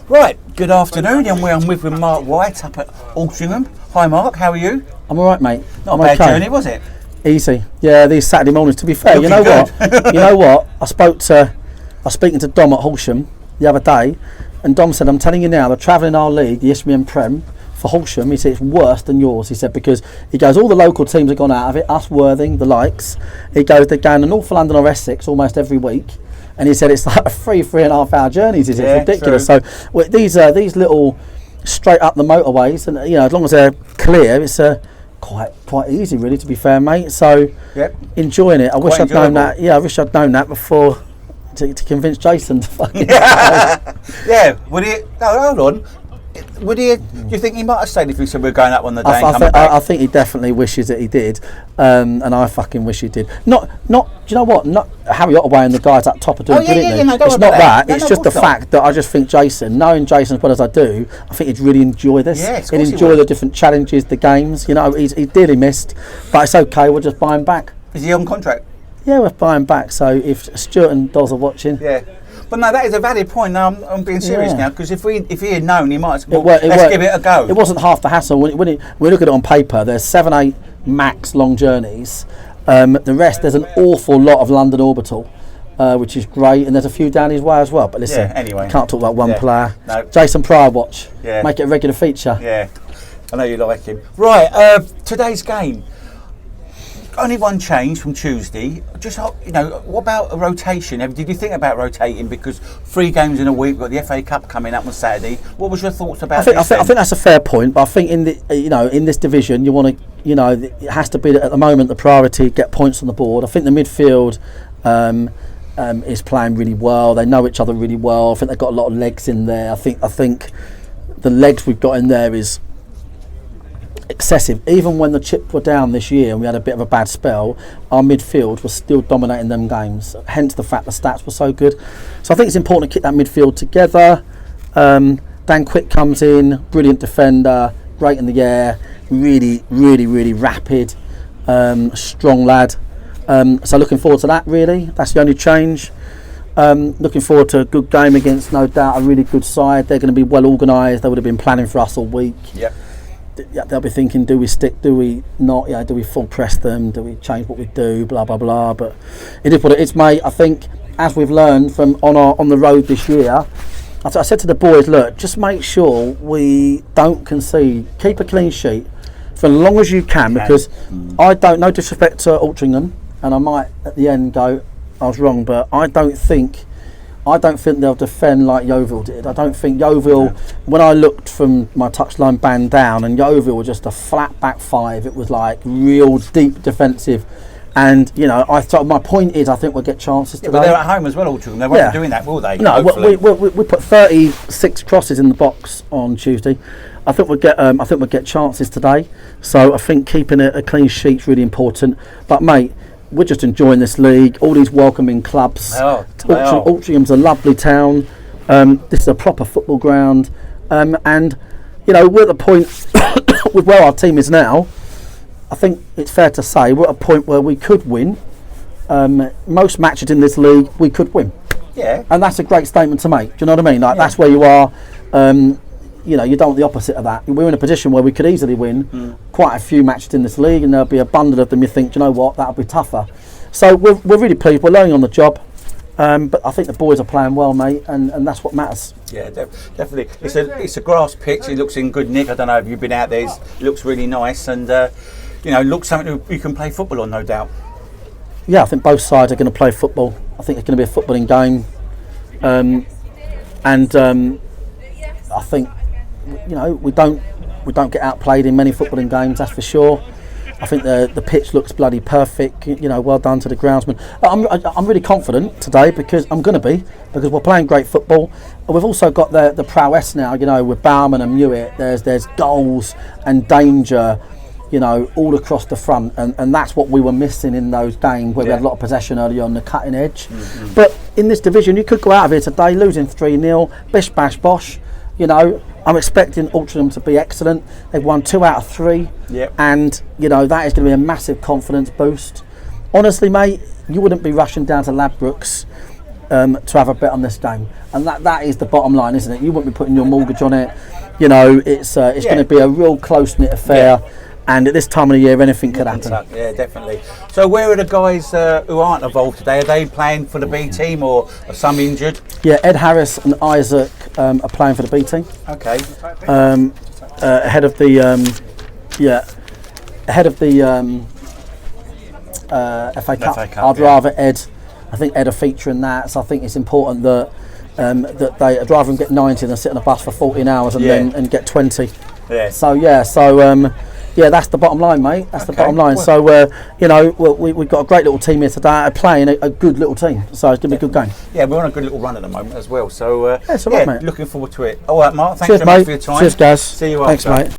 Right, good afternoon, and I'm with Mark White up at Altrincham. Hi Mark, how are you? I'm alright, mate. Not a bad journey, was it? Easy. Yeah, these Saturday mornings. To be fair, you know what? You know what? I was speaking to Dom at Horsham the other day, and Dom said, "I'm telling you now, they're travelling our league, the SBM Prem, for Horsham." He said it's worse than yours. He said because he goes, all the local teams have gone out of it. Us, Worthing, the likes. He goes, they're going to North London or Essex almost every week. And he said it's like three and a half hour journeys. It's ridiculous. True. So well, these little straight up the motorways, and as long as they're clear, it's quite easy, really. To be fair, mate. So enjoying it. I wish I'd known that. Yeah, I wish I'd known that before to convince Jason to fucking. Yeah. Would he? No, hold on. Would he? Do you think he might have stayed if we said we're going up on the day? I think he definitely wishes that he did, and I fucking wish he did. Not. Do you know what? Not Harry Ottaway and the guys up top are doing brilliantly. No, it's not that. It's just the fact that I just think Jason, knowing Jason as well as I do, I think he'd really enjoy this. Yeah, he'd enjoy the different challenges, the games. He dearly missed, but it's okay. We'll just buy him back. Is he on contract? Yeah, we'll buy him back. So if Stuart and Doz are watching, But no, that is a valid point. No, I'm being serious now, because if he had known, he might have said, let's give it a go. It wasn't half the hassle. When we look at it on paper, there's 7-8 max long journeys. The rest, there's an awful lot of London Orbital, which is great, and there's a few down his way as well. But listen, anyway, can't talk about one player. No. Jason Pryor watch. Make it a regular feature. Yeah, I know you like him. Right, today's game. Only one change from Tuesday. Just what about a rotation? Did you think about rotating, because 3 games in a week? We've got the FA Cup coming up on Saturday. What was your thoughts about this? I think that's a fair point, but I think in this division you want to it has to be at the moment the priority, get points on the board. I think the midfield is playing really well. They know each other really well. I think they've got a lot of legs in there. I think the legs we've got in there is excessive. Even when the Chips were down this year and we had a bit of a bad spell, our midfield was still dominating them games, hence the fact the stats were so good. So I think it's important to keep that midfield together. Dan Quick comes in, brilliant defender, great in the air, really rapid, strong lad. So looking forward to that, really. That's the only change. Looking forward to a good game against, no doubt, a really good side. They're going to be well organised. They would have been planning for us all week. They'll be thinking, do we stick, do we not, do we full press them, do we change what we do, blah blah blah. But it is what it is, mate. I think as we've learned from on the road this year, I said to the boys, look, just make sure we don't concede, keep a clean sheet for as long as you can, because I don't, no disrespect to Altrincham, and I might at the end go, I was wrong, but I don't think they'll defend like Yeovil did. I don't think Yeovil, when I looked from my touchline band down, and Yeovil were just a flat back 5, it was like real deep defensive. And I thought, my point is, I think we'll get chances today. But they're at home as well, Altrincham. They won't be doing that, will they? No, we put 36 crosses in the box on Tuesday. I think we'll get chances today. So I think keeping a clean sheet is really important. But mate, we're just enjoying this league, all these welcoming clubs. Altrincham's a lovely town. This is a proper football ground, and we're at the point with where our team is now. I think it's fair to say we're at a point where we could win. Most matches in this league we could win. Yeah, and that's a great statement to make. Do you know what I mean? That's where you are. You don't want the opposite of that. We're in a position where we could easily win quite a few matches in this league, and there'll be a bundle of them you think, do you know what, that'll be tougher. So we're really pleased. We're learning on the job, but I think the boys are playing well, mate, and that's what matters. Yeah, definitely. It's a grass pitch. It looks in good nick. I don't know if you've been out there. It looks really nice, and looks something you can play football on, no doubt. Yeah, I think both sides are going to play football. I think it's going to be a footballing game, and I think we don't get outplayed in many footballing games, that's for sure. I think the pitch looks bloody perfect. Well done to the groundsman. I'm really confident today, because we're playing great football. And we've also got the prowess now. With Bauman and Mewett, there's goals and danger. All across the front, and that's what we were missing in those games where we had a lot of possession early on the cutting edge. But in this division, you could go out of here today losing 3-0, bish bash bosh. I'm expecting Altrincham to be excellent. They've won 2 out of 3, and that is going to be a massive confidence boost. Honestly, mate, you wouldn't be rushing down to Ladbrokes to have a bet on this game, and that is the bottom line, isn't it? You won't be putting your mortgage on it. You know, it's going to be a real close knit affair. Yeah. And at this time of the year, anything could happen. Yeah, definitely. So where are the guys who aren't involved today? Are they playing for the B team or are some injured? Yeah, Ed Harris and Isaac are playing for the B team. Okay. Ahead of the FA Cup. I'd rather Ed. I think Ed are featuring that, so I think it's important that I'd rather them get 90 than sit on a bus for 14 hours and then get 20. Yeah. So that's the bottom line, mate. That's the bottom line. So, we've got a great little team here today, playing a good little team. So it's going to be a good game. Yeah, we're on a good little run at the moment as well. So, it's all right, mate. Looking forward to it. All right, Mark. Thanks Cheers, very much mate. for your time. Cheers, guys. See you Thanks, after. Mate.